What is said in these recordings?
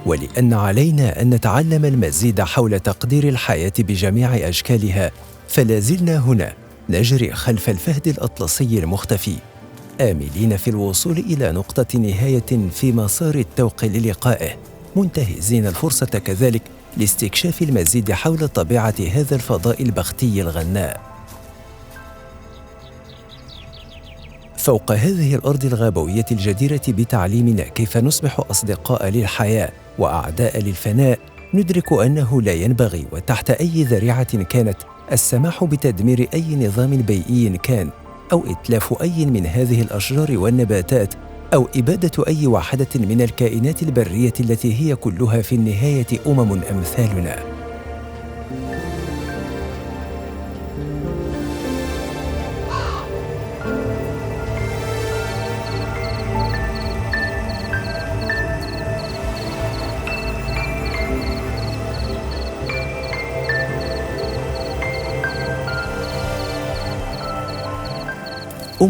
ولأن علينا أن نتعلم المزيد حول تقدير الحياة بجميع أشكالها، فلا زلنا هنا نجري خلف الفهد الأطلسي المختفي، آملين في الوصول إلى نقطة نهاية في مسار التوق للقائه، منتهزين الفرصة كذلك لاستكشاف المزيد حول طبيعة هذا الفضاء البختي الغناء. فوق هذه الأرض الغابوية الجديرة بتعليمنا كيف نصبح أصدقاء للحياة وأعداء للفناء، ندرك أنه لا ينبغي وتحت أي ذريعة كانت السماح بتدمير أي نظام بيئي كان، أو إتلاف أي من هذه الأشجار والنباتات، أو إبادة أي واحدة من الكائنات البرية التي هي كلها في النهاية أمثالنا.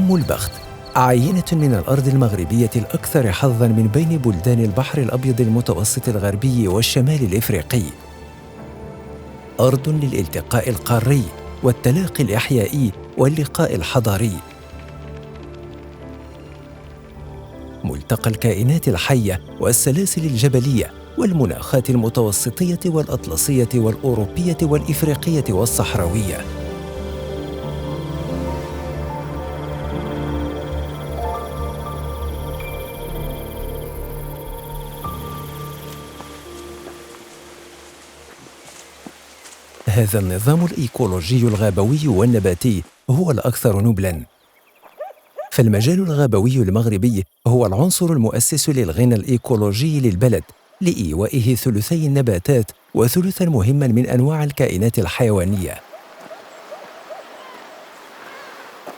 البخت عينة من الأرض المغربية الأكثر حظاً من بين بلدان البحر الأبيض المتوسط الغربي والشمال الإفريقي. أرض للالتقاء القاري والتلاقي الإحيائي واللقاء الحضاري. ملتقى الكائنات الحية والسلاسل الجبلية والمناخات المتوسطية والأطلسية والأوروبية والإفريقية والصحراوية. هذا النظام الإيكولوجي الغابوي والنباتي هو الأكثر نبلاً، فالمجال الغابوي المغربي هو العنصر المؤسس للغنى الإيكولوجي للبلد، لإيوائه ثلثي النباتات وثلثاً مهماً من أنواع الكائنات الحيوانية.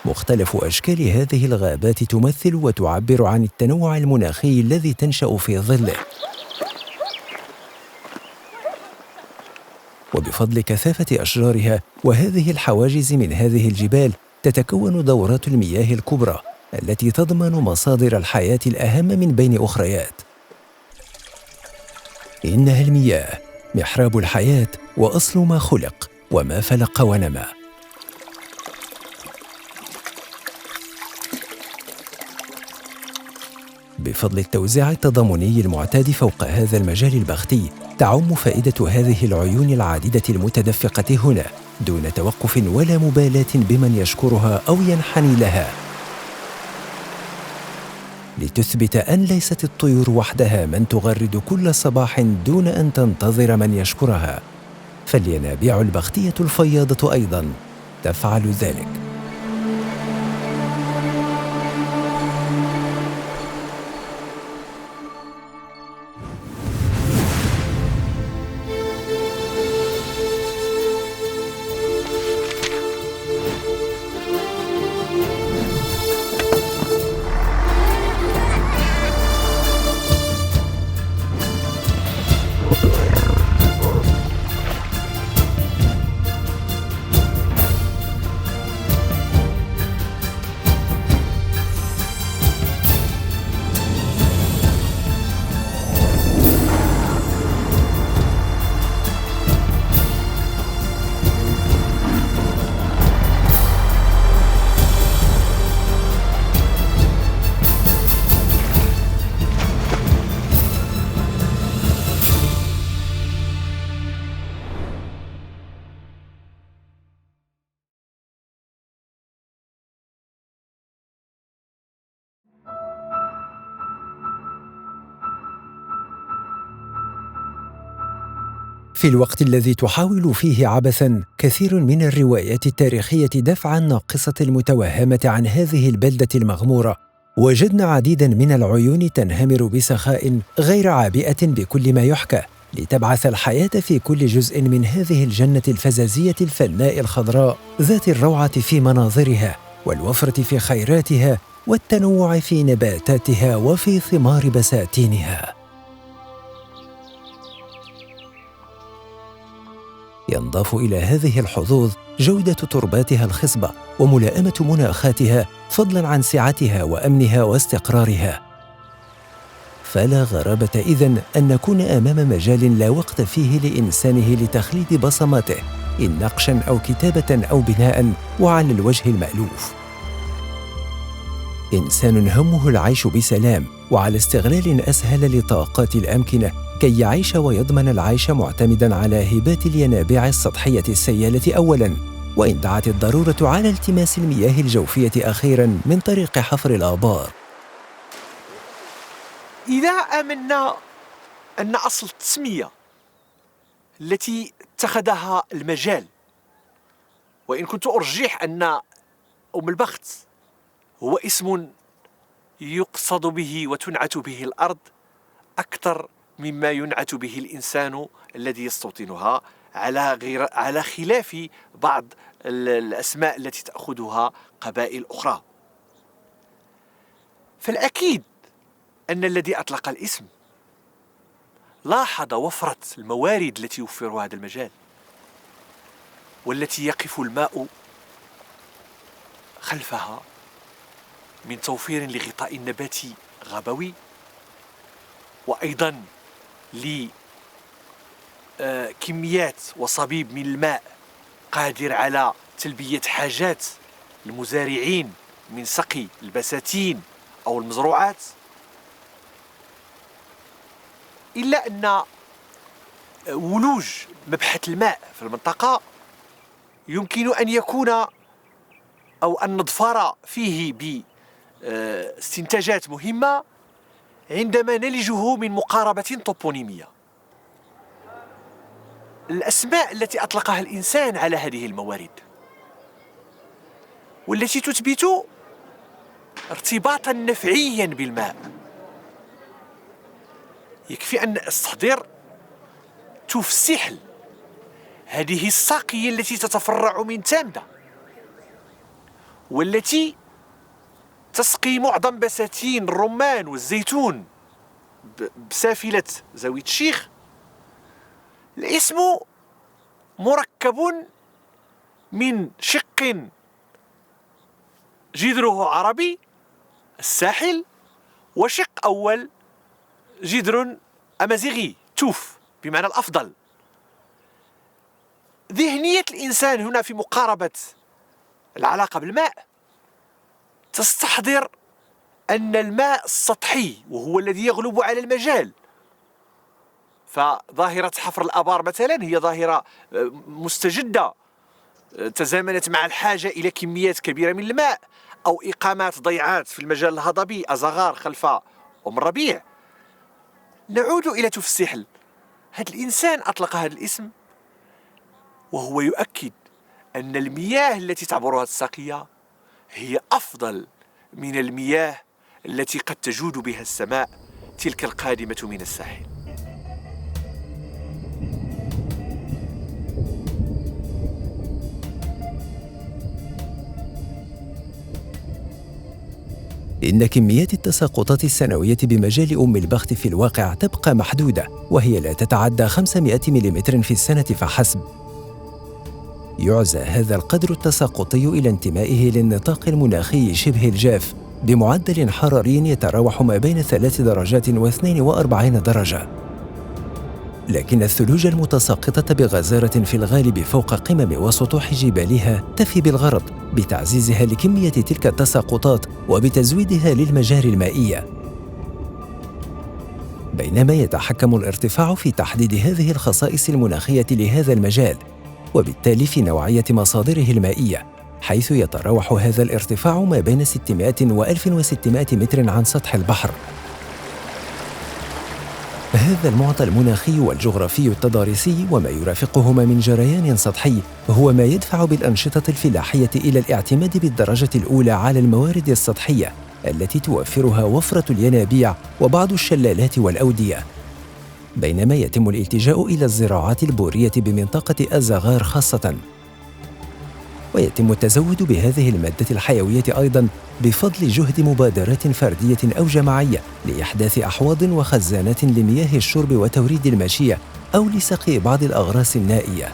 مختلف أشكال هذه الغابات تمثل وتعبر عن التنوع المناخي الذي تنشأ في ظله. وبفضل كثافة أشجارها وهذه الحواجز من هذه الجبال تتكون دورات المياه الكبرى التي تضمن مصادر الحياة الأهم من بين أخريات. إنها المياه محراب الحياة وأصل ما خلق وما فلق ونمى. بفضل التوزيع التضامني المعتاد فوق هذا المجال البختي، تعم فائدة هذه العيون العديدة المتدفقة هنا دون توقف ولا مبالاة بمن يشكرها أو ينحني لها، لتثبت أن ليست الطيور وحدها من تغرد كل صباح دون أن تنتظر من يشكرها، فالينابيع البختية الفياضة أيضاً تفعل ذلك. في الوقت الذي تحاول فيه عبثاً كثير من الروايات التاريخية دفع الناقصة المتوهمة عن هذه البلدة المغمورة، وجدنا عديداً من العيون تنهمر بسخاء غير عابئة بكل ما يحكى، لتبعث الحياة في كل جزء من هذه الجنة الفزازية الفناء الخضراء ذات الروعة في مناظرها والوفرة في خيراتها والتنوع في نباتاتها وفي ثمار بساتينها. ينضاف إلى هذه الحظوظ جودة ترباتها الخصبة وملائمة مناخاتها، فضلاً عن سعتها وأمنها واستقرارها. فلا غرابة إذن أن نكون أمام مجال لا وقت فيه لإنسانه لتخليد بصماته، إن نقشاً أو كتابة أو بناءً، وعلى الوجه المألوف. إنسان همه العيش بسلام وعلى استغلال أسهل لطاقات الأمكنة كي يعيش ويضمن العيش معتمداً على هبات الينابيع السطحية السيالة أولاً، وإن دعت الضرورة على التماس المياه الجوفية أخيراً من طريق حفر الآبار. إذا آمنا أن أصل التسمية التي اتخذها المجال، وإن كنت أرجح أن أم البخت هو اسم يقصد به وتنعت به الأرض أكثر مما ينعت به الإنسان الذي يستوطنها، على خلاف بعض الأسماء التي تأخذها قبائل أخرى. فالأكيد أن الذي أطلق الاسم لاحظ وفرة الموارد التي يوفرها هذا المجال، والتي يقف الماء خلفها من توفير لغطاء نباتي غابوي، وأيضاً لكميات وصبيب من الماء قادر على تلبية حاجات المزارعين من سقي البساتين أو المزروعات. إلا أن ولوج مبحث الماء في المنطقة يمكن أن يكون أو أن نظفر فيه باستنتاجات مهمة عندما نلجه من مقاربة طوبونيمية. الأسماء التي أطلقها الإنسان على هذه الموارد والتي تثبت ارتباطاً نفعياً بالماء، يكفي أن أستحضر تفسحل هذه الساقية التي تتفرع من تامدة، والتي تسقي معظم بساتين الرمان والزيتون بسافلة زاوية الشيخ. الاسم مركب من شق جذره عربي الساحل، وشق أول جذر أمازيغي توف بمعنى الأفضل. ذهنية الإنسان هنا في مقاربة العلاقة بالماء تستحضر أن الماء السطحي وهو الذي يغلب على المجال. فظاهرة حفر الآبار مثلا هي ظاهرة مستجدة تزامنت مع الحاجة إلى كميات كبيرة من الماء، أو إقامات ضيعات في المجال الهضبي أزغار خلف أم الربيع. نعود إلى تفسحل. هذا الإنسان أطلق هذا الاسم وهو يؤكد أن المياه التي تعبرها الساقية هي أفضل من المياه التي قد تجود بها السماء، تلك القادمة من الساحل. إن كميات التساقطات السنوية بمجال أم البخت في الواقع تبقى محدودة، وهي لا تتعدى 500 ملم في السنة فحسب. يعزى هذا القدر التساقطي إلى انتمائه للنطاق المناخي شبه الجاف بمعدل حراري يتراوح ما بين 3 درجات و42 درجة. لكن الثلوج المتساقطة بغزارة في الغالب فوق قمم وسطوح جبالها تفي بالغرض بتعزيزها لكمية تلك التساقطات وبتزويدها للمجاري المائية، بينما يتحكم الارتفاع في تحديد هذه الخصائص المناخية لهذا المجال، وبالتالي في نوعية مصادره المائية، حيث يتراوح هذا الارتفاع ما بين 600 و 1600 متر عن سطح البحر. هذا المعطى المناخي والجغرافي التضاريسي وما يرافقهما من جريان سطحي هو ما يدفع بالأنشطة الفلاحية إلى الاعتماد بالدرجة الأولى على الموارد السطحية التي توفرها وفرة الينابيع وبعض الشلالات والأودية. بينما يتم الالتجاء إلى الزراعات البورية بمنطقة أزغار خاصة. ويتم التزود بهذه المادة الحيوية أيضاً بفضل جهد مبادرات فردية أو جماعية لإحداث أحواض وخزانات لمياه الشرب وتوريد الماشية أو لسقي بعض الأغراس النائية.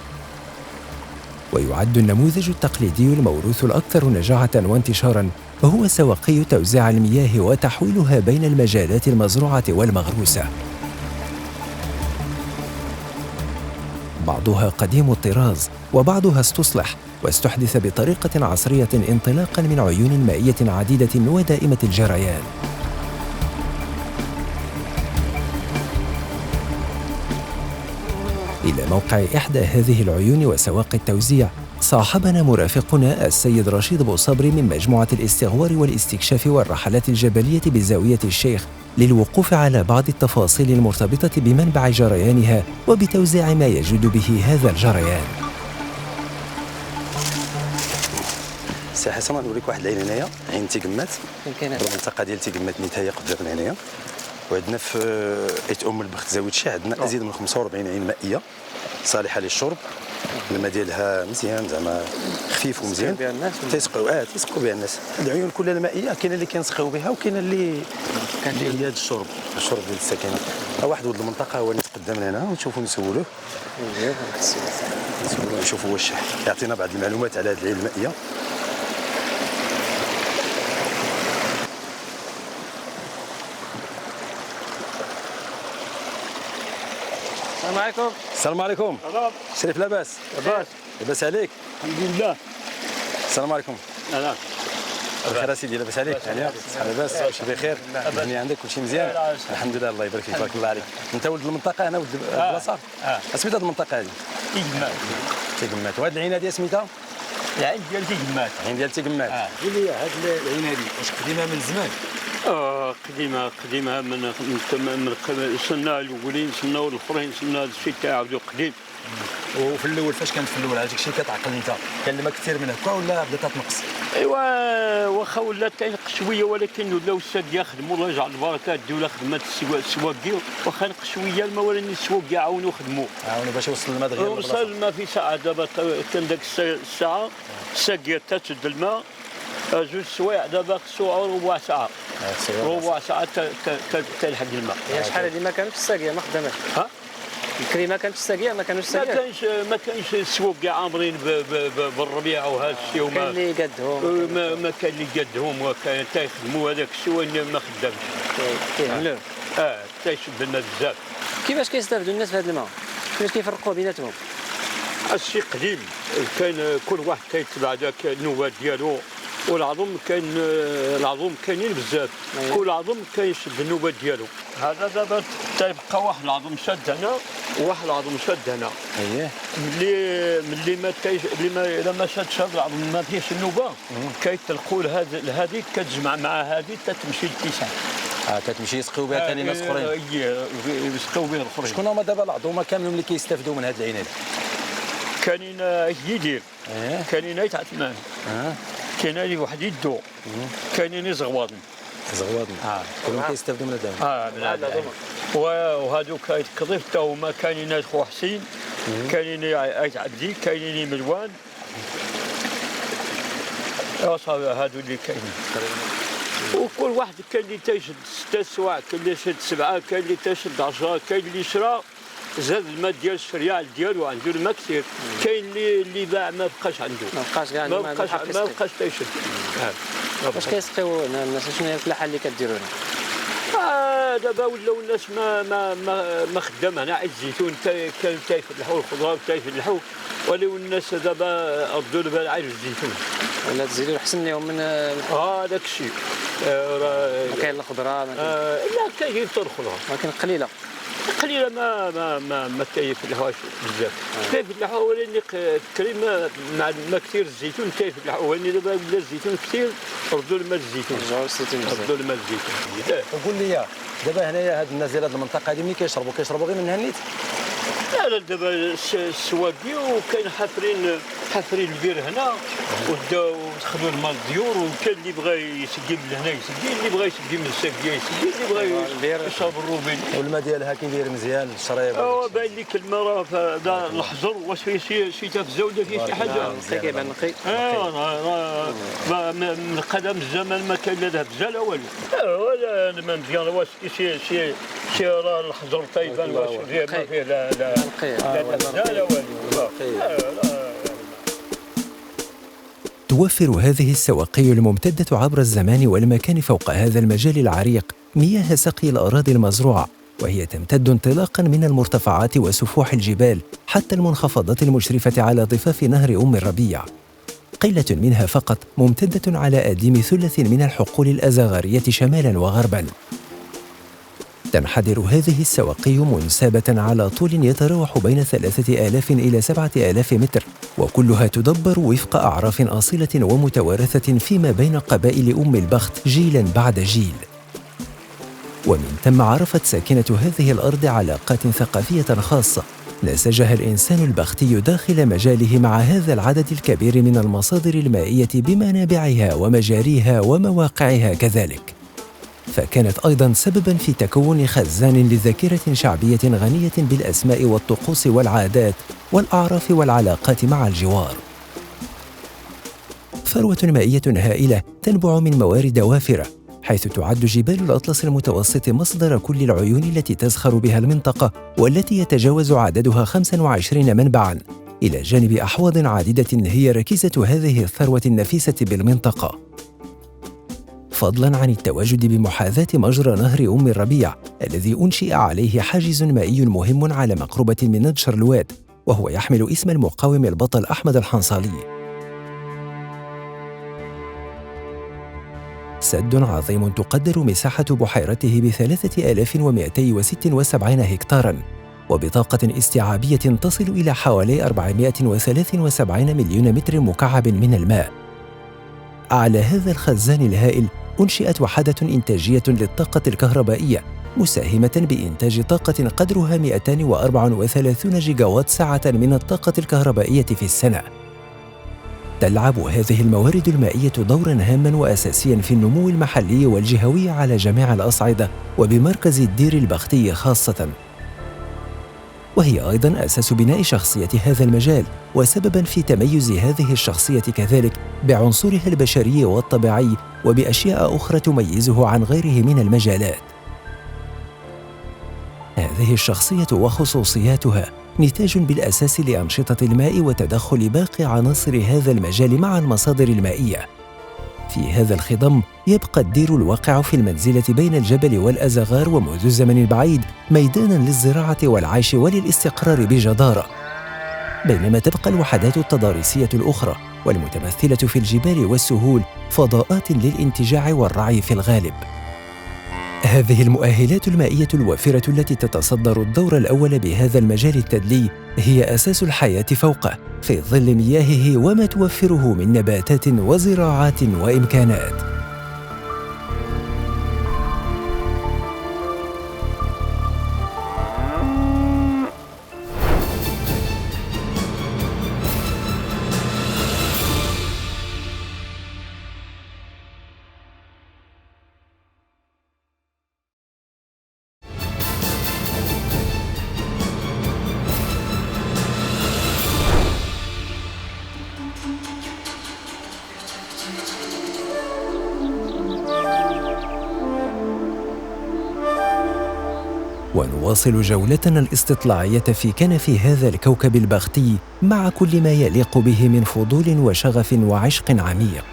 ويعد النموذج التقليدي الموروث الأكثر نجاحة وانتشاراً هو سواقي توزيع المياه وتحويلها بين المجالات المزروعة والمغروسة. بعضها قديم الطراز وبعضها استصلح واستحدث بطريقة عصرية انطلاقاً من عيون مائية عديدة ودائمة الجريان. إلى موقع إحدى هذه العيون وسواقي التوزيع صاحبنا مرافقنا السيد رشيد بوصبري من مجموعة الاستغوار والاستكشاف والرحلات الجبلية بزاوية الشيخ للوقوف على بعض التفاصيل المرتبطة بمنبع جريانها وبتوزيع ما يجود به هذا الجريان. سي حسن نوريك واحد العين هنايا، عين تيقمات المنطقه ديال تيقمات نتايا قدامنا هنايا. وعندنا في ايت ام البخت زاويه الشيخ عندنا ازيد من 45 عين مائيه صالحه للشرب. الماء ديالها مزيان زعما خفيف ومزيان تيسقوا بها الناس. العيون كلها المائيه كاينه اللي كنسقيو بها وكاينه اللي هي الشرب ديال السكنه. واحد ولد المنطقه هو اللي تقدمنا هنا ونشوفوا نسولوه نشوفوا واش يعطينا بعض المعلومات على هذه العين المائيه. السلام عليكم. السلام عليكم. شريف لاباس؟ لاباس عليك؟ الحمد لله. السلام عليكم. لا بخير اسيدي لاباس عليك؟ لاباس كلشي بخير؟ الدنيا عندك كلشي مزيان؟ الحمد لله الله يبارك فيك تبارك الله عليك. انت ولد المنطقه انا ولد البلاصه؟ سميت هذه المنطقه هذه؟ تيقمات. وهذه العين هذه سميتها؟ العين ديال تيقمات. العين ديال تيقمات. قول لي هذه العين هذه واش قديمه من زمان؟ قديمه من السنه الاولين سنه الاخرين سنه الشيء تعاودوا قديم. وفي الاول فاش كانت في الاول هذيك الشيء كتعقل انت كان الماء كثير من هكا ولا بدات تنقص؟ ايوا واخا ولات تنقص شويه ولكن ولاو الساقيه خدموا الله يجعل البركه الدوله خدمات السواقي واخا نقص شويه الماء ولكن السواقي عاونوا خدموا باش يوصل الماء دغيا وصل الماء في ساعه. دابا كان ديك الساعه الساقيه تسد الماء جوج سوايع. دابا خصو ربع ساعه تلحق الماء. شحال هذه ما كانتش الساقيه ما خداماش؟ الكري ما كانتش ساقيه ما كانوش ساقيه ما كانش السوق كاع عامرين بالربيع وهذا الشيء وما كان اللي قدهم ما كان اللي قدهم وكان تيخدموا هذاك الشيء ما خدامش كيعملوه تيشد لنا بزاف. كيفاش كيستافدوا الناس في هذا الماء؟ كيفاش كيفرقوا بيناتهم؟ الشيء قديم كان كل واحد كيتبع ذاك النواه ديالو والعظم كاينين بزاف. كل عظم كيشد النوبه ديالو. هذا دابا تيبقى واحد العظم شاد هنا وواحد العظم شاد هنا. اييه ملي ما اذا ما شادش هذا العظم ما فيهش النوبه كيطلقوا هذيك كتجمع مع هذه تتمشي للتسعه. كتمشي يسقيو بها ثاني ناس اخرين. يسقيو بها الاخرين. شكون هما دابا العظومه كاملين اللي كيستافدوا من هذه العين هذه؟ كاينين يدير كاينين عثمان كاين اللي واحد يدو كاينين زغواضن كلهم كيستافدوا من هذا. وهذوك كضيف تا هما كاينين خو حسين كاينين عيط عبدي كاينين ملوان صافي هادو اللي كاينين. وكل واحد كاين اللي تيشد 6 سواع كاين اللي يشد 7 كاين اللي تيشد 10 كاين اللي شرا زاد الماء ديال الشريعه ديالو عنده الماء كثير. كاين اللي باع ما بقاش عنده ما بقاش كاع ما بقاش تيشد. واش كيسقيو الناس شنو هي الفلاحه اللي كديروا هنا؟ دابا ولاو الناس ما خدام هنا عيد الزيتون كانوا تيفلحوا الخضار تيفلحوا ولاو الناس دابا ردوا البال على الزيتون ولا تزيدوا احسن لهم من داك الشيء. ما كاين الخضره لا كاين حتى الخضره ولكن قليله ما تيفلحوهاش بزاف. تيفلحوا ولكن كريم مع كثير الزيتون تيفلحوا ولكن دابا ولا الزيتون كثير ردوا الماء الزيتون وقول لي دابا هنايا هاد الناس ديال هاد المنطقه هذه ملي كيشربوا غير من هنيت؟ لا دابا السواقي وكاين حافرين البير هنا دخلوا المال الديور، وكان اللي بغى يسقي من هنا يسقي، اللي بغى يسقي من الساقيه يسقي، اللي بغى يشرب الروبين. والماء ديالها كي داير مزيان الشريب. باين لك الماء راه هذا الحجر، واش فيه شي تفزه ولا فيه شي حاجه؟ نقي كيبان نقي. من قدم الزمان ما كان لا ذهب لا والو. ولا ما مزيان، واش شي راه الحجر طيبان، واش فيه ما فيه لا لا والو. توفر هذه السواقي الممتدة عبر الزمان والمكان فوق هذا المجال العريق مياه سقي الأراضي المزروعة، وهي تمتد انطلاقاً من المرتفعات وسفوح الجبال حتى المنخفضات المشرفة على ضفاف نهر أم الربيع. قلة منها فقط ممتدة على أديم ثلث من الحقول الأزغارية شمالاً وغرباً. تنحدر هذه السواقي منسابة على طول يتراوح بين 3000 إلى 7000 متر، وكلها تدبر وفق أعراف أصيلة ومتوارثة فيما بين قبائل أم البخت جيلاً بعد جيل. ومن ثم عرفت ساكنة هذه الأرض علاقات ثقافية خاصة نسجها الإنسان البختي داخل مجاله مع هذا العدد الكبير من المصادر المائية بمنابعها ومجاريها ومواقعها كذلك. فكانت أيضاً سبباً في تكون خزان لذاكرة شعبية غنية بالأسماء والطقوس والعادات والأعراف والعلاقات مع الجوار. ثروة مائية هائلة تنبع من موارد وافرة، حيث تعد جبال الأطلس المتوسط مصدر كل العيون التي تزخر بها المنطقة، والتي يتجاوز عددها 25 منبعاً، إلى جانب أحواض عديدة هي ركيزة هذه الثروة النفيسة بالمنطقة. فضلاً عن التواجد بمحاذاة مجرى نهر أم الربيع الذي أنشئ عليه حاجز مائي مهم على مقربة من نضج شرلوات، وهو يحمل اسم المقاوم البطل أحمد الحنصالي. سد عظيم تقدر مساحة بحيرته ب 3276 هكتاراً، وبطاقة استيعابية تصل إلى حوالي 473 مليون متر مكعب من الماء. على هذا الخزان الهائل أنشئت وحدة إنتاجية للطاقة الكهربائية مساهمة بإنتاج طاقة قدرها 234 جيجاوات ساعة من الطاقة الكهربائية في السنة. تلعب هذه الموارد المائية دوراً هاماً وأساسياً في النمو المحلي والجهوي على جميع الأصعدة، وبمركز الدير البختي خاصة. وهي أيضاً أساس بناء شخصية هذا المجال، وسبباً في تميز هذه الشخصية كذلك بعنصرها البشري والطبيعي وبأشياء أخرى تميزه عن غيره من المجالات. هذه الشخصية وخصوصياتها نتاج بالأساس لأنشطة الماء وتدخل باقي عناصر هذا المجال مع المصادر المائية. في هذا الخضم يبقى الدير الواقع في المنزلة بين الجبل والأزغار ومنذ الزمن البعيد ميداناً للزراعة والعيش وللاستقرار بجدارة، بينما تبقى الوحدات التضاريسية الأخرى والمتمثلة في الجبال والسهول فضاءات للانتجاع والرعي في الغالب. هذه المؤهلات المائية الوافرة التي تتصدر الدور الأول بهذا المجال التدلي هي أساس الحياة فوقه في ظل مياهه وما توفره من نباتات وزراعات وإمكانات. ونواصل جولتنا الاستطلاعية في كنف هذا الكوكب البختي مع كل ما يليق به من فضول وشغف وعشق عميق.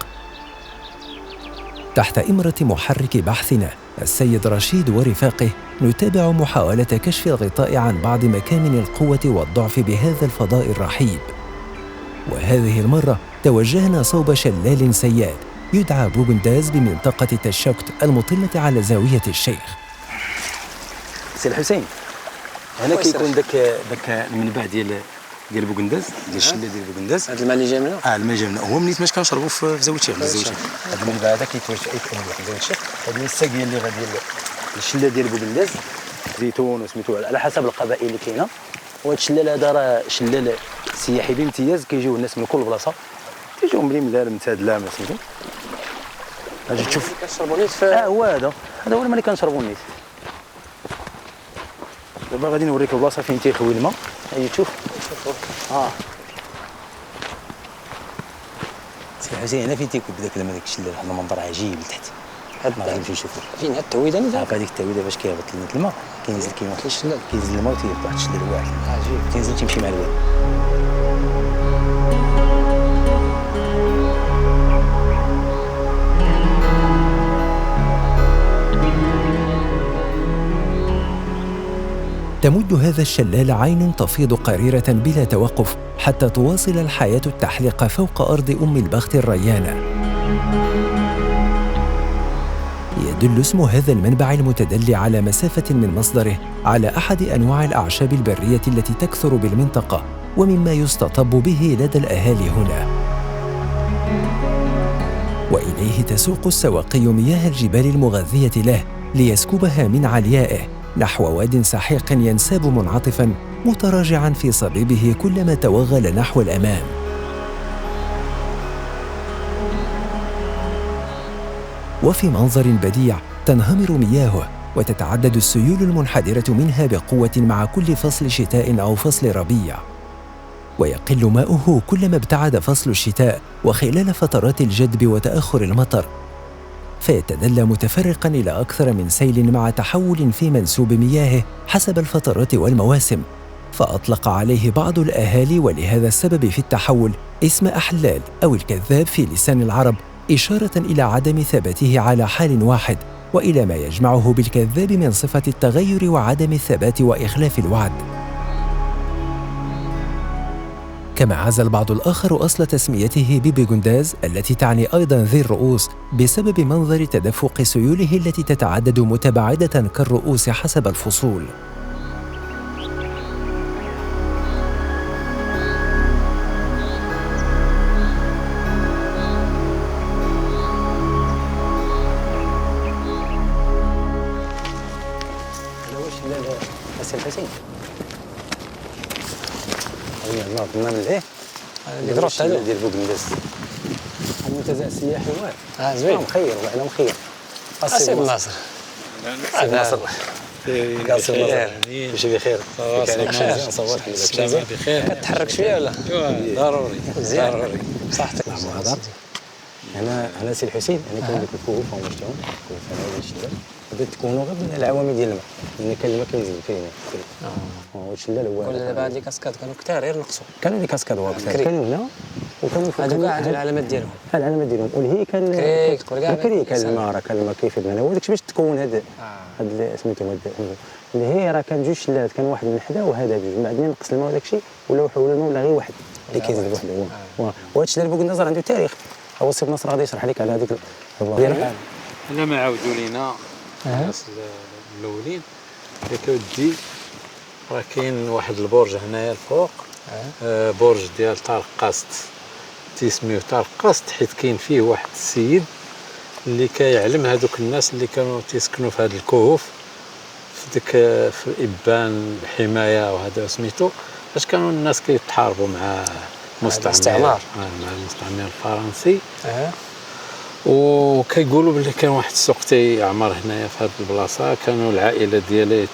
تحت إمرة محرك بحثنا السيد رشيد ورفاقه نتابع محاولة كشف الغطاء عن بعض مكامن القوة والضعف بهذا الفضاء الرحيب. وهذه المرة توجهنا صوب شلال سيال يدعى بوغنداز بمنطقة تشكت المطلة على زاوية الشيخ. سي الحسين، هنا كيكون داك المنبع ديال بوغنداز، ديال الشله ديال بوغنداز. هذا الماء اللي جا منه؟ الماء جا منه، هو منيت باش كنشربوا في زاويه الشيخ. هذا المنبع هذا كيتواجد في زاويه الشيخ. هذه الساقيه اللي غادي الشله ديال بوغنداز، زيتون وسميتو على حسب القبائل اللي كاينه. وهذا الشلال هذا راه شلال سياحي بامتياز، كيجيو الناس من كل بلاصه تيجيو ملي ملال متهادله ما سميتو اجي تشوف كنشربوا نيت في هو هذا هو الماء اللي كنشربوا النيت. دابا غادي نوريك البلاصه فين تيخوي الماء. اجي تشوف سي حسين هنا فين تيكب داك الماء داك الشلال واحد المنظر عجيب لتحت. ما غادي نشوفوا فين هاد التويده اللي هاكا ديك التعويده باش كيهبط لنا الماء كينزل كيما الشلال كينزل الماء وتيهبط واحد الشلال واحد عجيب تينزل تيمشي مع الواد. تمد هذا الشلال عين تفيض قريرة بلا توقف حتى تواصل الحياة التحليق فوق أرض أم البخت الريانة. يدل اسم هذا المنبع المتدلي على مسافة من مصدره على أحد أنواع الأعشاب البرية التي تكثر بالمنطقة ومما يستطب به لدى الأهالي هنا. وإليه تسوق السواقي مياه الجبال المغذية له ليسكبها من عليائه نحو واد سحيق ينساب منعطفاً متراجعاً في صبيبه كلما توغل نحو الأمام. وفي منظر بديع تنهمر مياهه وتتعدد السيول المنحدرة منها بقوة مع كل فصل شتاء أو فصل ربيع، ويقل ماؤه كلما ابتعد فصل الشتاء وخلال فترات الجدب وتأخر المطر، فيتدلى متفرقاً إلى أكثر من سيل مع تحول في منسوب مياهه حسب الفترات والمواسم. فأطلق عليه بعض الأهالي ولهذا السبب في التحول اسم أحلال أو الكذاب في لسان العرب، إشارة إلى عدم ثباته على حال واحد وإلى ما يجمعه بالكذاب من صفة التغير وعدم الثبات وإخلاف الوعد. كما عزى البعض الآخر أصل تسميته ببيغونداز التي تعني أيضاً ذي الرؤوس بسبب منظر تدفق سيوله التي تتعدد متباعدة كالرؤوس حسب الفصول. سي الحسين الله قلنا من ايه اللي درت هذا ديال بوغنداس المنتزه السياحي واعر زوين مخير وعلى مخير اسيب الناصر النصر كاس النصر ماشي بخير كان مزيان صور السلامة بخير تحرك شويه ولا ضروري مزيان ضروري صحتك انا سي الحسين انا كان ديك الكهوف ومشتهم كنت انا هذا الشلال بدات تكونوا غير من العوامل ديال الماء لان كان الماء كينزل كاين هو الشلال هو ولا دابا هاد لي كاسكاد كانوا كثار غير نقصوا كانوا لي كاسكاد كثار كانوا هنا وكانوا هادو كاع عندهم العلامات ديالهم العلامات ديالهم والهي كان كري كان الماء راه كان الماء كيفيد لنا هو داكشي باش تكون هاد سميتو اللي هي راه كان جوج شلالات كان واحد من حدا وهذا جوج من بعدين نقص الماء وداكشي ولا حول الماء ولا غير واحد اللي كيزيد واحد هو وهذا الشلال بوغنداس عنده تاريخ. هو السي نصر غادي يشرح لك على هذيك البلان. انا ما عاودوا لينا الناس الاولين ياك ودي راه كاين واحد البرج هنايا الفوق برج ديال طارق قاست تيسميوه طارق قاست حيت كاين فيه واحد السيد اللي كيعلم هذوك الناس اللي كانوا تيسكنوا في هذا الكهوف في ديك في الابان الحمايه وهذا سميتو فاش كانوا الناس كيتحاربوا مع الاستعمار مع المستعمر الفرنسي وكيقولوا بلي كان واحد السوق تيعمر هنايا في هذه البلاصه كانوا العائله ديالي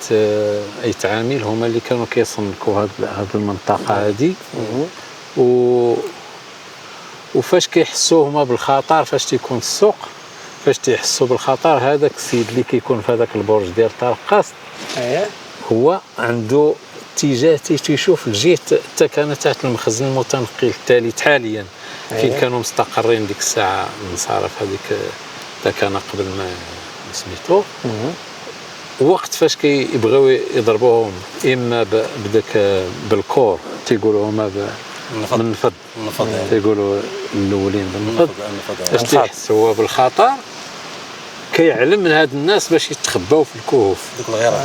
ايت عامل هما اللي كانوا كيصنكوا هذه المنطقه هذه وفاش كيحسوا هما بالخطر فاش تيكون السوق فاش تيحسوا بالخطر هذاك السيد اللي كيكون في هذاك البرج ديال طارق قاست هو عنده اتجاه تيشوف الجهه حتى كان تحت المخزن المتنقل الثالث حاليا فين كانوا مستقرين ديك الساعه النصارى في هذيك حتى كان قبل ما سميتو وقت فاش كيبغيو يضربوهم اما بداك بالكور تيقولوا هما من النفض تيقولوا الاولين بالنفض باش تيحس هو بالخطر كيعلم من هاد الناس باش يتخباو في الكهوف دوك الغيرات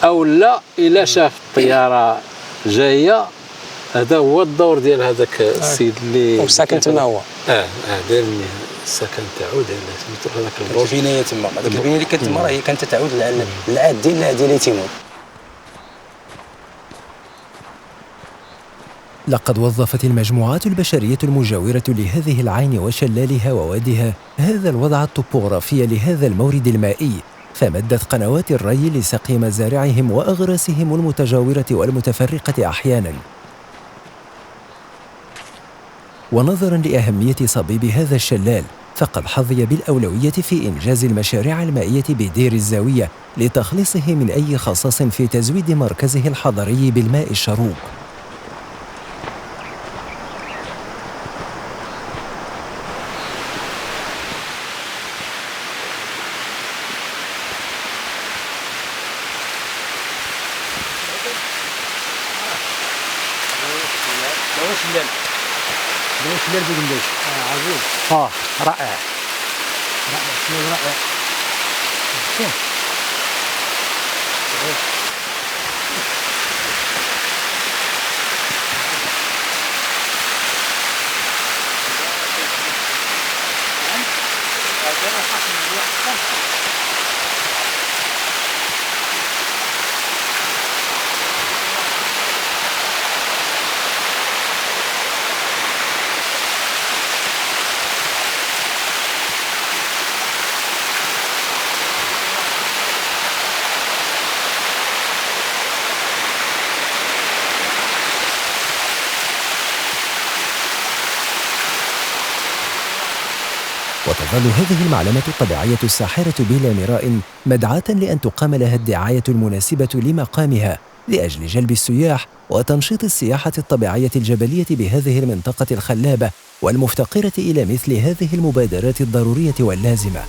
او لا الا شاف الطياره جايه هذا هو الدور ديال هذاك السيد اللي وساكن تما هو داير السكن تاعو داير سميتو هذاك البرج البنايه تما هذيك البنايه اللي كانت تما راهي كانت تعود للعهد ديال يتيمون. لقد وظفت المجموعات البشرية المجاورة لهذه العين وشلالها ووادها هذا الوضع الطبوغرافي لهذا المورد المائي، فمدت قنوات الري لسقي مزارعهم وأغراسهم المتجاورة والمتفرقة أحياناً. ونظراً لأهمية صبيب هذا الشلال، فقد حظي بالأولوية في إنجاز المشاريع المائية بدير الزاوية لتخليصه من أي خصاص في تزويد مركزه الحضري بالماء الشروب. شلال بوغنداش عظيم. رائع شلال رائع. وتظل هذه المعلمة الطبيعية الساحرة بلا مراء مدعاة لأن تقام لها الدعاية المناسبة لمقامها لأجل جلب السياح وتنشيط السياحة الطبيعية الجبلية بهذه المنطقة الخلابة والمفتقرة إلى مثل هذه المبادرات الضرورية واللازمة.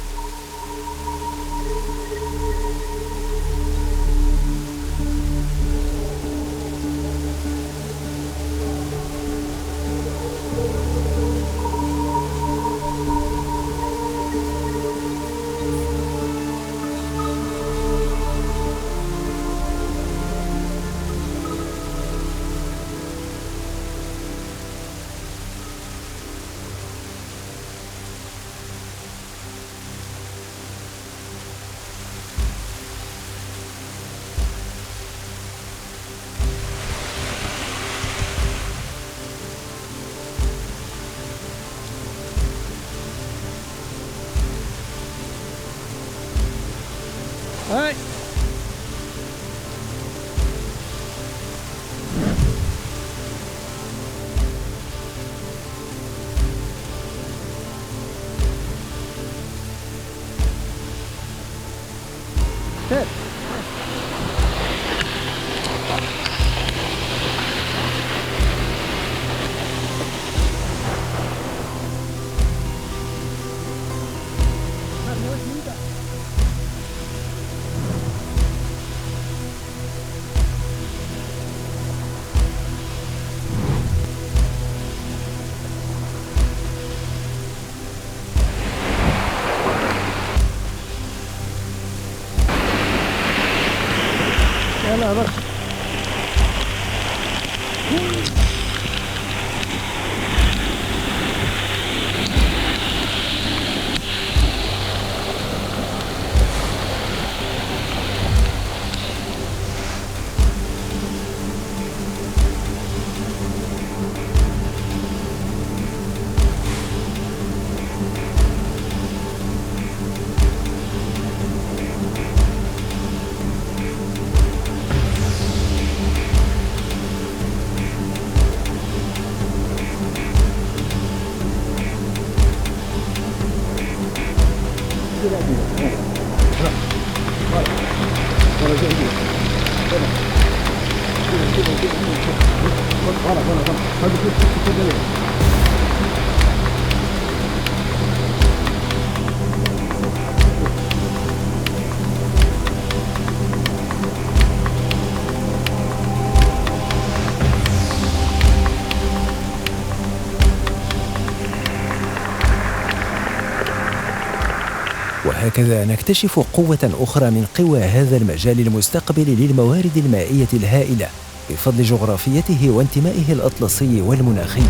وهكذا نكتشف قوة أخرى من قوى هذا المجال المستقبل للموارد المائية الهائلة بفضل جغرافيته وانتمائه الأطلسي والمناخي.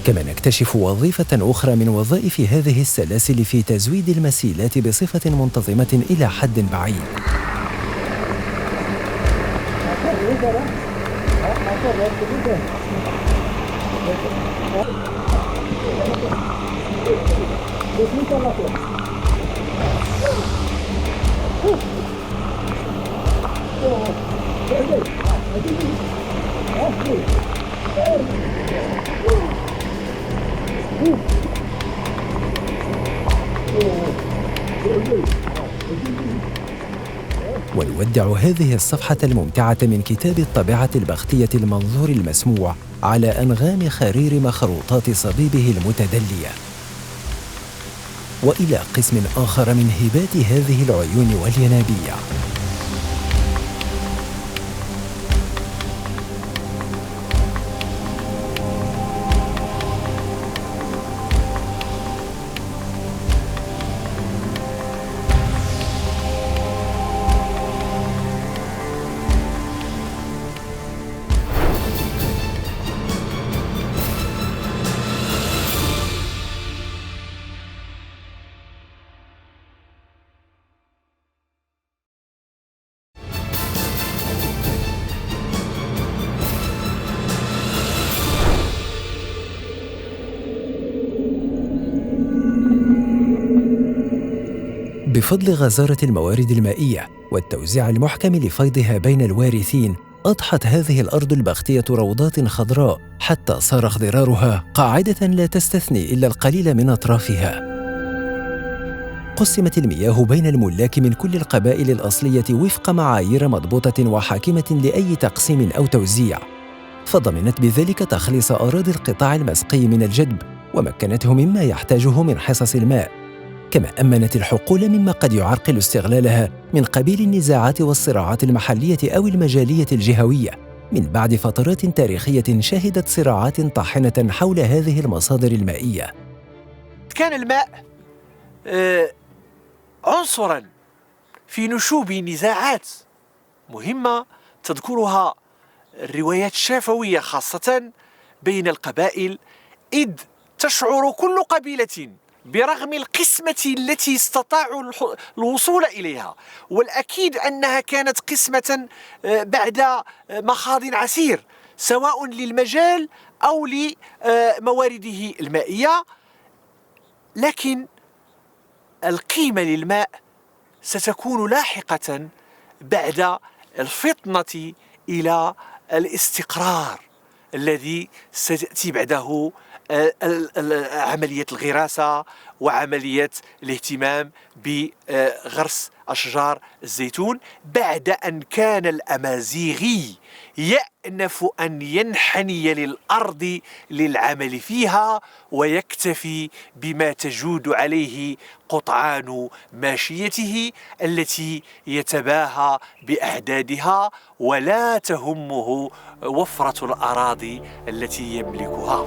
كما نكتشف وظيفة أخرى من وظائف هذه السلاسل في تزويد المسيلات بصفة منتظمة إلى حد بعيد. ونودع هذه الصفحة الممتعة من كتاب الطبيعة البختية المنظور المسموع على أنغام خرير مخروطات صبيبه المتدلية. وإلى قسم آخر من هبات هذه العيون والينابيع. بفضل غزارة الموارد المائية والتوزيع المحكم لفيضها بين الوارثين، أضحت هذه الأرض البختية روضات خضراء حتى صار اخضرارها قاعدة لا تستثني إلا القليل من أطرافها. قسمت المياه بين الملاك من كل القبائل الأصلية وفق معايير مضبوطة وحاكمة لأي تقسيم أو توزيع، فضمنت بذلك تخليص أراضي القطاع المسقي من الجدب، ومكنته مما يحتاجه من حصص الماء، كما أمنت الحقول مما قد يعرقل استغلالها من قبيل النزاعات والصراعات المحلية أو المجالية الجهوية، من بعد فترات تاريخية شهدت صراعات طاحنة حول هذه المصادر المائية. كان الماء عنصراً في نشوب نزاعات مهمة تذكرها الروايات الشفوية خاصة بين القبائل، إذ تشعر كل قبيلة برغم القسمة التي استطاعوا الوصول إليها، والأكيد أنها كانت قسمة بعد مخاض عسير سواء للمجال أو لموارده المائية، لكن القيمة للماء ستكون لاحقة بعد الفطنة إلى الاستقرار الذي ستأتي بعده عملية الغراسة وعملية الاهتمام بغرس أشجار الزيتون، بعد أن كان الأمازيغي يأنف أن ينحني للأرض للعمل فيها ويكتفي بما تجود عليه قطعان ماشيته التي يتباهى بأعدادها، ولا تهمه وفرة الأراضي التي يملكها.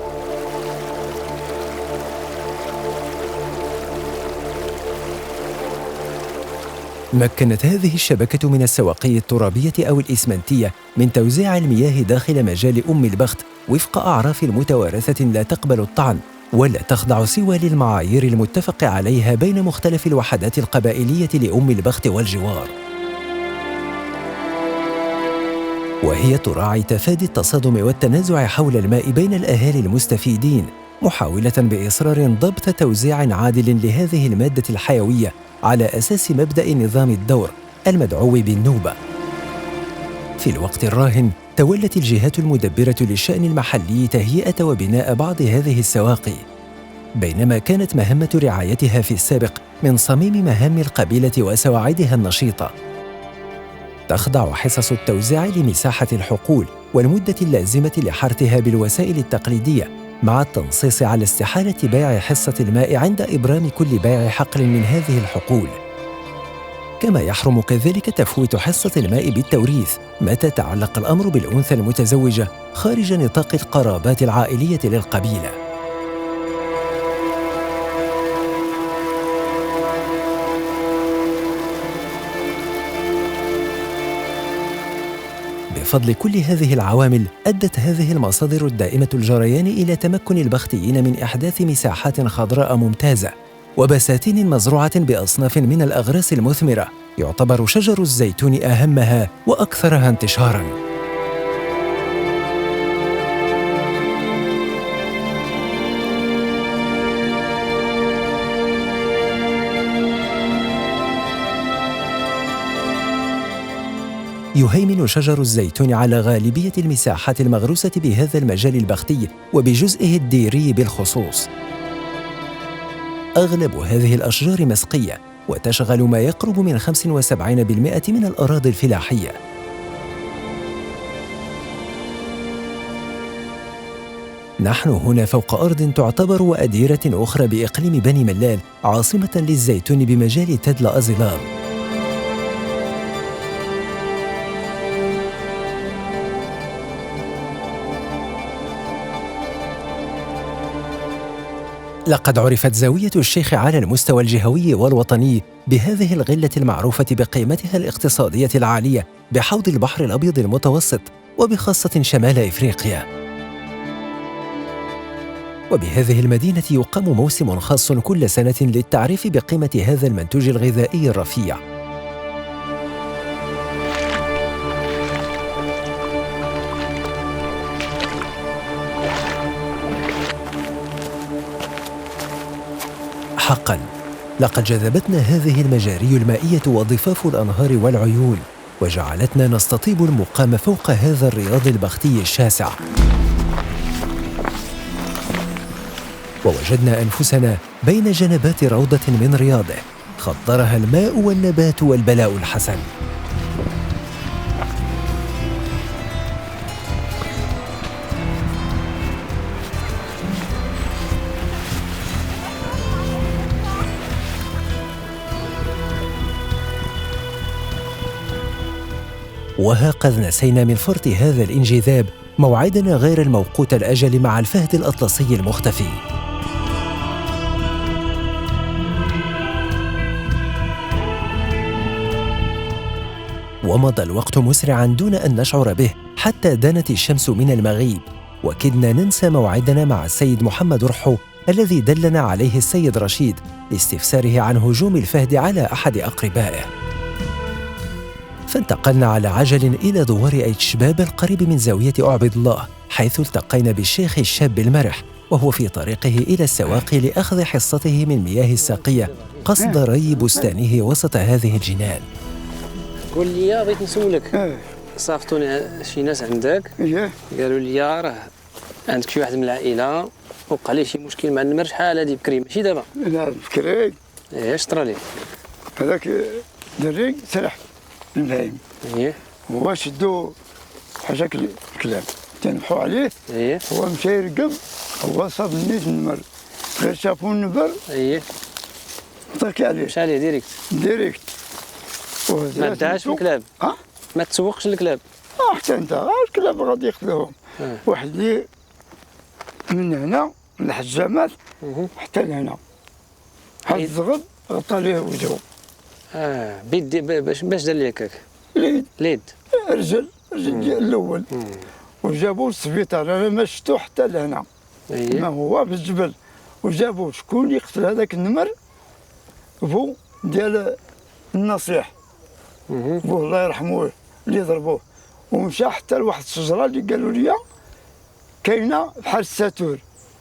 مكنت هذه الشبكة من السواقي الترابية أو الإسمنتية من توزيع المياه داخل مجال أم البخت وفق أعراف متوارثة لا تقبل الطعن ولا تخضع سوى للمعايير المتفق عليها بين مختلف الوحدات القبائلية لأم البخت والجوار، وهي تراعي تفادي التصادم والتنازع حول الماء بين الأهالي المستفيدين، محاولة بإصرار ضبط توزيع عادل لهذه المادة الحيوية على أساس مبدأ نظام الدور المدعو بالنوبة. في الوقت الراهن تولت الجهات المدبرة للشأن المحلي تهيئة وبناء بعض هذه السواقي، بينما كانت مهمة رعايتها في السابق من صميم مهام القبيلة وسواعدها النشيطة. تخضع حصص التوزيع لمساحة الحقول والمدة اللازمة لحرثها بالوسائل التقليدية، مع التنصيص على استحالة بيع حصة الماء عند إبرام كل بيع حقل من هذه الحقول، كما يحرم كذلك تفويت حصة الماء بالتوريث متى تعلق الأمر بالأنثى المتزوجة خارج نطاق القرابات العائلية للقبيلة. بفضل كل هذه العوامل أدت هذه المصادر الدائمة الجريان إلى تمكن البختيين من إحداث مساحات خضراء ممتازة وبساتين مزروعة بأصناف من الأغراس المثمرة، يعتبر شجر الزيتون أهمها وأكثرها انتشاراً. يهيمن شجر الزيتون على غالبية المساحات المغروسة بهذا المجال البختي وبجزئه الديري بالخصوص. أغلب هذه الأشجار مسقية وتشغل ما يقرب من 75% من الأراضي الفلاحية. نحن هنا فوق أرض تعتبر وأديرة أخرى بإقليم بني ملال عاصمة للزيتون بمجال تدلا أزلام. لقد عرفت زاوية الشيخ على المستوى الجهوي والوطني بهذه الغلة المعروفة بقيمتها الاقتصادية العالية بحوض البحر الأبيض المتوسط وبخاصة شمال إفريقيا. وبهذه المدينة يقام موسم خاص كل سنة للتعريف بقيمة هذا المنتوج الغذائي الرفيع. حقاً لقد جذبتنا هذه المجاري المائية وضفاف الأنهار والعيون وجعلتنا نستطيب المقام فوق هذا الرياض البختي الشاسع. ووجدنا أنفسنا بين جنبات روضة من رياضه خضرها الماء والنبات والبلاء الحسن. وها قد نسينا من فرط هذا الانجذاب موعدنا غير الموقوت الأجل مع الفهد الأطلسي المختفي. ومضى الوقت مسرعاً دون أن نشعر به حتى دنت الشمس من المغيب، وكدنا ننسى موعدنا مع السيد محمد رحو الذي دلنا عليه السيد رشيد لاستفساره عن هجوم الفهد على أحد أقربائه. فانتقلنا على عجل إلى دوار أيت شباب القريب من زاوية أعبد الله، حيث التقينا بالشيخ الشاب المرح وهو في طريقه إلى السواقي لأخذ حصته من مياه الساقية قصد ري بستانه وسط هذه الجنان. قول لي بغيت نسولك، صافتوني شي ناس عندك قالوا لي راه عندك شي واحد من العائله وقع ليه شي مشكل مع النمر شحال هادي بكري ماشي دابا. لا بكري اش طرا ليه؟ هذاك دري سرح البهايم هو شدو حاجه الكلاب تنبحوا عليه هو مشى يرقب هو صاب نيت النمر غير شافوا النمر طاكي عليه مشى عليه ديريكت ما داش الكلاب ما تسوقش الكلاب حتى انت الكلاب غادي يقتلوهم واحد اللي من هنا من الحجامات حتى لهنا هاد الزغب غطى ليه وجهه بيدي باش دار ليه هكاك ليد رجل ديال الاول وجابوه للسبيطار انا ما شفتو حتى لهنا ما هو في الجبل وجابوه شكون يقتل هذاك النمر بو ديال النصيح بوه الله يرحموه اللي ضربوه ومشى حتى لواحد الشجره اللي قالوا لي كاينه بحال الساتور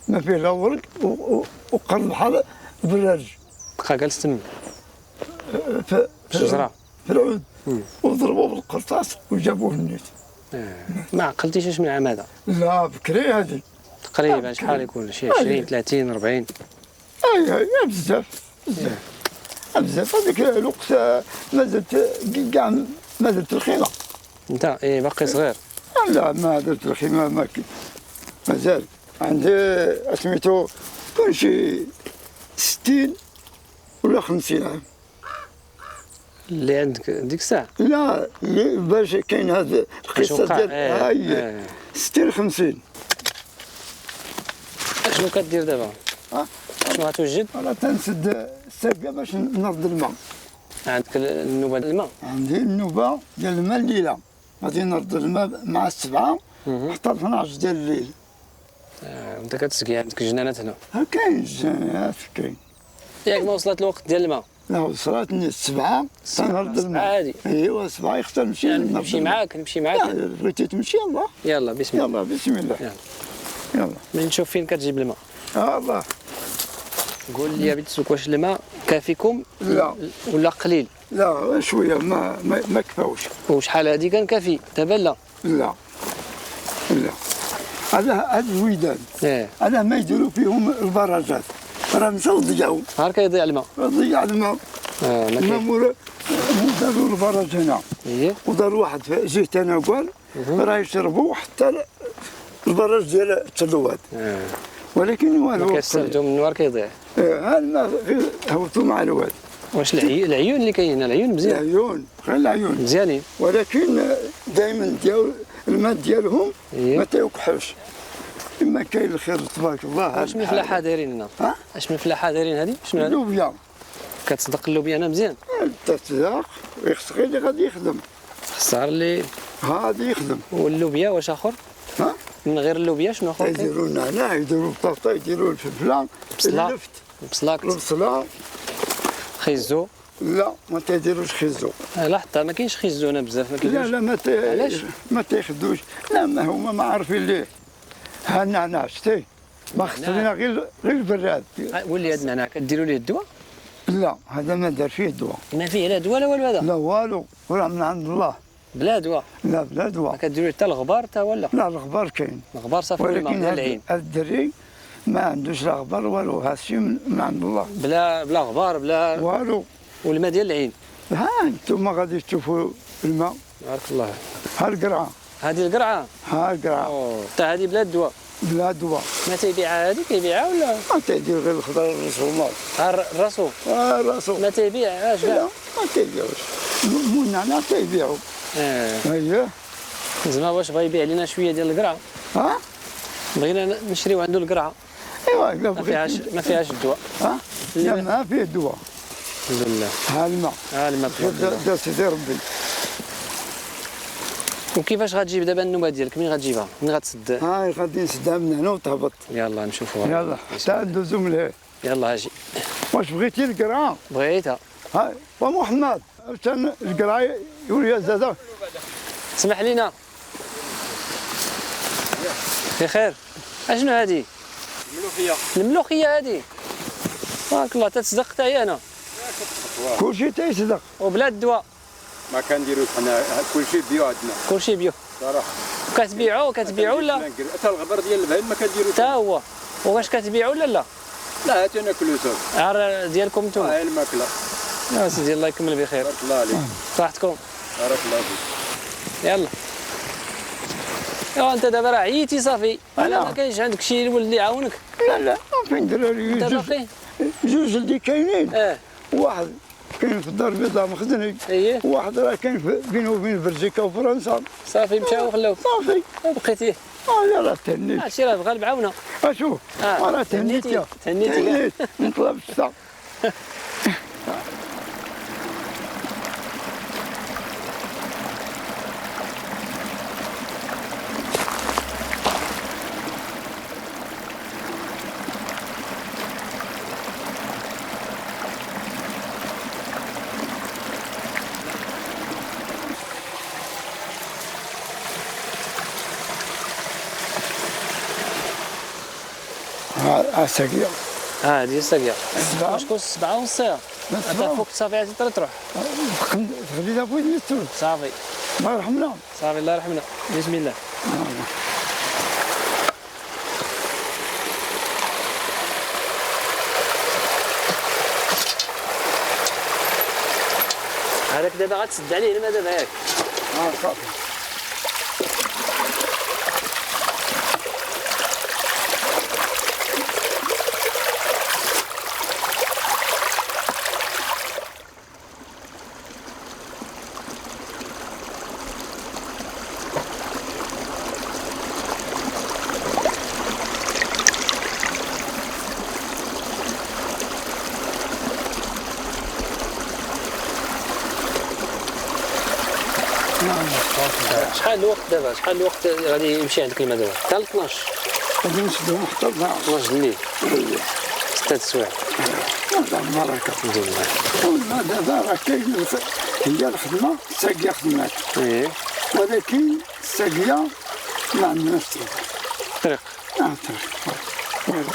ما فيه لا ورق وقرب بحال البراج بقى جالس تما في الشجره في العود وضربوه بالقرطاس وجابوه النيت. ما عقلتيش اش من عام هذا؟ لا بكري هذه تقريبا شحال يكون شي 20 30 40 اي بزاف بزاف هذيك الوقت مازلت كاع ما درت الخيمه. انت باقي صغير؟ لا ما درت الخيمه مازال عندي سميتو كل شي 60 ولا 50 عام. اللي عندك ديك الساعه؟ لا باش كاين هذا القصه ديال هاي 60 50. شنو كدير دابا؟ شنو غتوجد؟ انا تنسد الساقه باش نرد الماء. عندك النوبه ديال الماء؟ عندي النوبه ديال الماء الليله غادي نرد الماء مع 7 حتى 12 ديال الليل. وانت كتسقي عندك الجنانات هنا؟ كاين الجنانات كاين. ياك ما وصلت الوقت ديال الماء؟ لا وصلتني 7 تنرد الماء. عادي ايوا 7 يختار نمشي نمشي معاك بغيتي تمشي يلا بسم الله يلا بسم الله يلا ملي نشوف فين كتجيب الماء. الله قول لي بغيت نسولك واش الماء كافيكم لا ولا قليل؟ لا شويه ما كفاوش. وشحال هادي كان كافي دابا لا؟ لا هذا الودان هذا ما يديروا فيهم البراجات راه مشاو ضيعوا. نهار كيضيع الماء ضيع الماء. ما داروا البراج هنا وداروا واحد في جهه انا قال راه يشربوا حتى البراج ديال التلوات. ولكن والو ما كيستافدوا منه نهار كيضيع. ها الماء هبطوا مع الواد. واش العيون اللي كاين هنا العيون مزيان؟ العيون غير العيون مزيانين، ولكن دائما ديال الماء ديالهم ما تيوقحوش. اما كاين الخير تبارك الله. واش من فلاحه دايرين هنا؟ اش من فلاحه دايرين هذه؟ شنو هذا؟ اللوبيا. كتصدق اللوبيا هنا مزيان؟ تصدق يخص غير اللي غادي يخدم. خصها اللي غادي يخدم. واللوبيا واش اخر؟ من غير اللوبيا شنو اخر؟ يديروا النعناع، يديروا البطاطا، يديروا الفلفله، اللفت، البصله، خيزو. لا ما تيديروش خيزو. لا حتى ما كاينش خيزو هنا بزاف ما كاينش. لا علاش؟ ما تيخدوش. لا ما هما ما عارفين ليه. ها النعناع شتي ما خصنا غير البراد. ولي هذا النعناع كديروا ليه الدواء؟ لا هذا ما دار فيه دواء. ما فيه لا دواء لا والو هذا؟ لا والو راه من عند الله. بلا دواء؟ لا بلا دواء. ما كديروا حتى الغبار حتى ولا؟ لا الغبار كاين. الغبار صافي من العين. هذا الدري ما عندوش لا غبار والو، هذا الشيء من عند الله. بلا غبار بلا والو. والماء ديال العين. ها انتم غادي تشوفوا الماء. بارك الله. ها القرعه. هذه القرعه؟ ها القرعه. حتى هذه بلا دواء. بلا دواء. ما تيبيعها هذه كيبيعها ولا؟ ما تيدير غير الخضر الرسومات. الرسوم؟ الرسوم. ما تيبيعهاش كاع؟ لا ما تيبيعوش. مو النعناع تيبيعوا. اييه. زعما واش بغا يبيع لنا شويه ديال القرعه؟ بغينا نشريو عنده القرعه. ايوا ما فيهاش الدواء. لا ما فيه الدواء. الحمد لله. ها الماء. ها الماء. دا سيدي ربي. وكيفاش غتجيب دابا النوبه ديالك؟ منين غتجيبها؟ منين غتسد؟ غادي نسدها من هنا وتهبط. يلا نشوفوها. يلا حتى ندوزو من هنا. يلا اجي. واش بغيتي القرعه؟ بغيتها. ها ومحمد كان القرعه يوريها زاده. اسمح لينا. بخير. اشنو هادي؟ الملوخيه. الملوخيه هادي. تبارك الله تتصدق حتى هي هنا. كلشي تيصدق. وبلا الدواء. ما كنديروش حنا كلشي بيو عندنا. كلشي بيو. صراحه. كتبيعوا ولا؟ حتى الغبر ديال البهيم ما كنديروش. حتى هو. واش كتبيعوا ولا لا؟ لا حتى ناكلو صافي. عار ديالكم نتوما؟ هاي الماكله. يا سيدي الله يكمل بخير. بارك الله عليك. صحتكم. بارك الله فيك. يلا. انت دابا راه عييتي صافي. على ما كاينش عندك شي ولد اللي يعاونك؟ لا فين الدراري جوج اللي كاينين. واحد كاين في الدار البيضاء مخزني. وواحد راه كاين بينه وبين بلجيكا وفرنسا. صافي مشاو وخلاوك. صافي. بقيتيه. يلاه تهنيت. هادشي راه بغا المعاونه. اشوف راه تهنيت. تهنيتي نطلب الساعه. الساقية. هذه الساقية. شكون 7 ونص؟ هذا فوق صافي عاد تروح. خلينا فوق النسور. صافي. الله يرحمنا. صافي الله يرحمنا. بسم الله. هذاك دابا غتسد عليه الماء دابا ياك. صافي. شحال الوقت دابا؟ شحال الوقت غادي يمشي عندك الماء دابا؟ حتى ل 12. غادي نشدوهم حتى ل 12 الليل. 6 السوايع. هذا البركه. الحمد لله. والماء دابا راه كاين هي الخدمه الساقيه خدمات. ولكن الساقيه ما عندناش طريق. طريق. طريق.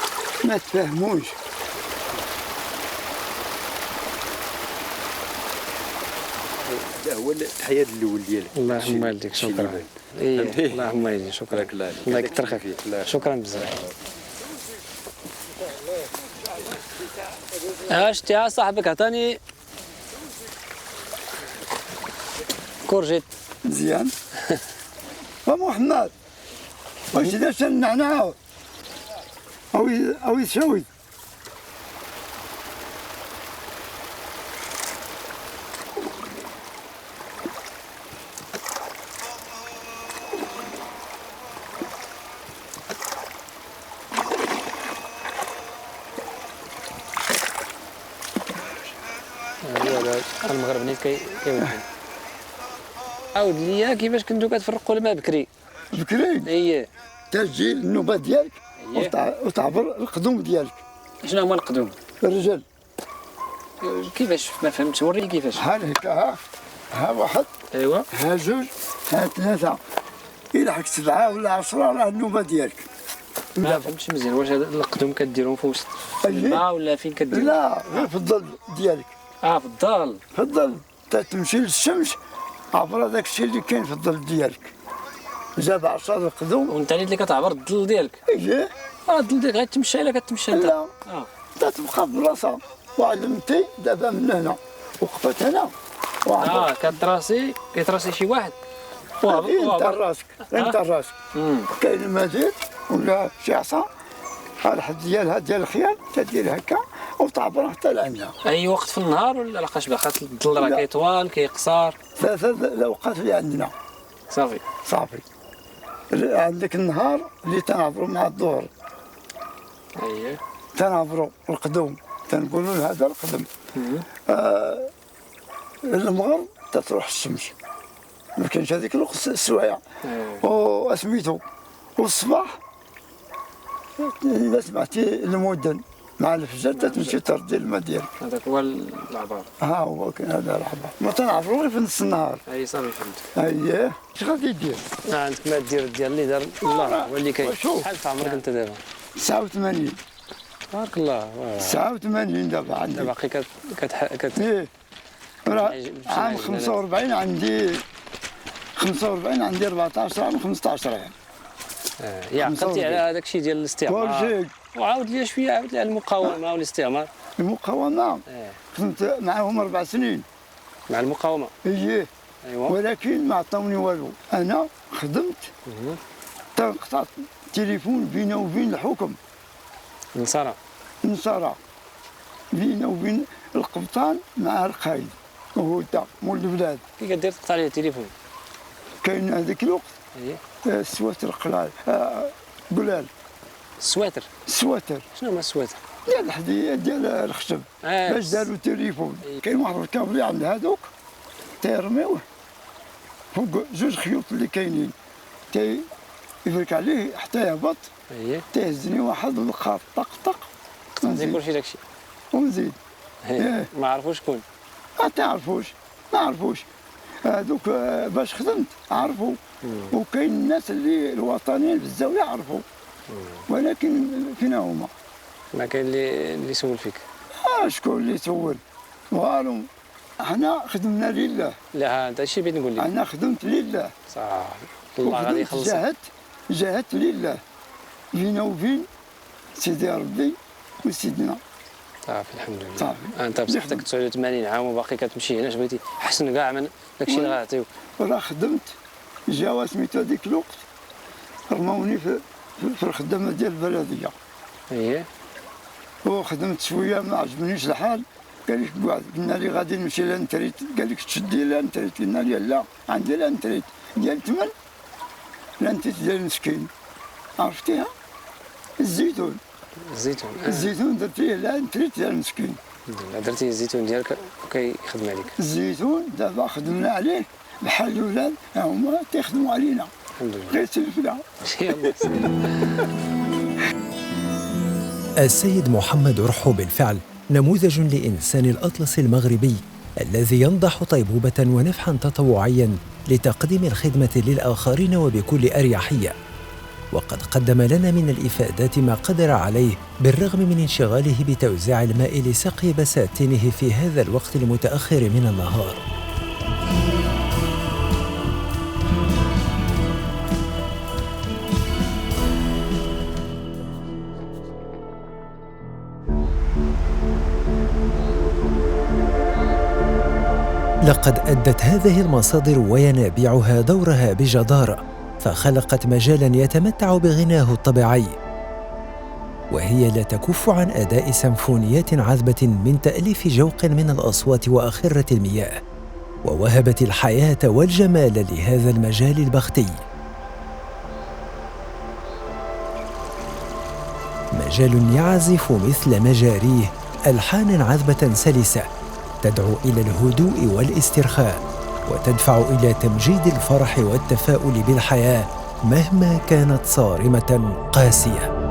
ما تفهموش. لا هو الحياه الاول ديالك. اللهم يهديك شكرا. اللهم يهديك شكرا. الله يكثر خيرك. شكرا بزاف. شتي صاحبك عطاني كورجيت مزيان. ومحمد واش داش النعناع او يسوي المغرب نيت كيودي. عاود ليا كيفاش كنتو كتفرقوا الماء بكري؟ بكري تجي النوبه ديالك وتعبر القدوم ديالك. شنو هما القدوم؟ الرجل. كيفاش ما فهمتش وريني كيفاش. ها واحد. ايوا. ها جوج. ها ثلاثه. إلا حك 7 ولا 10 راه النوبه ديالك. ما فهمتش مزيان واش هذا القدوم كديرهم في وسط الماء ولا فين كديرهم؟ لا في الظل ديالك. في الظل. في الظل تمشي للشمس عبر هذاك الشيء اللي كاين في الظل ديالك. جاب 10 القدوم. وانت اللي كتعبر الظل ديالك. اييه. الظل ديالك غتمشى الا كتمشى انت. لا. تتبقى في بلاصه وعلمتي دابا من هنا وقفت هنا. كيتراسي شي واحد. انت راسك كاين المدير ولا شي عصا الحد ديالها ديال الخيال تدير هكا وتعبر حتى لعندها. اي وقت في النهار ولا لقاش باقات الظل راه كيطوال كيقصر؟ ثلاثه الاوقات اللي عندنا. صافي. عندك النهار اللي تنعبروا مع الظهر. اييه. تنعبروا القدوم تنقولوا هذا القدم. المغرب تروح الشمس ما كاينش هذيك الوقت السوايع. واسميتو والصباح الا سمعتي المؤذن مع الفجر تمشي تردي الماء ديالك. هذاك هو العبار. هو كاين هذا العبار. ما تنعبروا غير في نص النهار. اي صافي فهمت. اييه. اش غادي دير؟ عندك ما دير ديال اللي دار الله هو اللي كاين. شحال في عمرك انت دابا؟ 89. تبارك الله. 89 دابا عندي. باقي ايه. عام 45 عندي 14 عام 15 عام. عقلتي على هذاك الشيء ديال الاستعمار وعاود لي شويه عاود لي على المقاومه والاستعمار. المقاومه كنت معهم 4 سنين مع المقاومه. اييه. ايوا. ولكن ما عطاوني والو. انا خدمت تنقطع التليفون بينه وبين الحكم. النصارى بينه وبين القبطان مع القايد وهو تا مول البلاد. كي كدير تقطع عليه التليفون؟ كاين هذاك الوقت. اييه. السواتر قلال قلال. السواتر. شنو هما السواتر؟ ديال الحديد ديال الخشب. باش داروا التليفون. كاين واحد الكابلي عند هذوك تيرميوه فوق 2 خيوط اللي كاينين يفرك عليه حتى يهبط. اييه. تهزني واحد الخط طق نزيد كلشي داكشي ونزيد. ما عرفوش شكون. ما عرفوش هذوك باش خدمت عرفوا. وكاين الناس اللي الوطنيين في الزاويه عرفوا. ولكن فينا هما؟ ما كاين اللي يسول فيك. شكون اللي يسول؟ والو. احنا خدمنا لله. لا انت الشيء بغيت نقول لك. انا خدمت لله. صح. الله غادي يخلصك. جاهدت لله بينا وبين سيدي ربي وسيدنا. صافي الحمد لله. صافي. انت بصحتك 89 عام وباقي كتمشي هنا بغيتي حسن كاع من داكشي اللي غاتعطيوك. راه خدمت جاوا سميتو هذيك الوقت رموني في الخدمه ديال البلديه. اييه. وخدمت شويه ما عجبنيش الحال. قال لك بعد قلنا لي غادي نمشي لانتريت. قال لك تشدي لانتريت. قلنا لي لا عندي لانتريت ديال 8 لانتريت ديال المسكين عرفتيها؟ الزيتون درتيه لانتريت ديال المسكين. درتي الزيتون ديالك كيخدم عليك. الزيتون دابا خدمنا عليه بحال الولاد هما تيخدموا علينا. الحمد لله. غير تلفنا. السيد محمد رحو بالفعل نموذج لإنسان الأطلس المغربي الذي ينضح طيبوبة ونفحا تطوعيا لتقديم الخدمة للآخرين وبكل أريحية. وقد قدم لنا من الإفادات ما قدر عليه بالرغم من انشغاله بتوزيع الماء لسقي بساتينه في هذا الوقت المتأخر من النهار. لقد أدت هذه المصادر وينابيعها دورها بجدارة، فخلقت مجالاً يتمتع بغناه الطبيعي، وهي لا تكف عن أداء سيمفونيات عذبة من تأليف جوق من الأصوات وأخرة المياه، ووهبت الحياة والجمال لهذا المجال البختي. مجال يعزف مثل مجاريه ألحاناً عذبة سلسة تدعو إلى الهدوء والاسترخاء، وتدفع إلى تمجيد الفرح والتفاؤل بالحياة مهما كانت صارمة قاسية.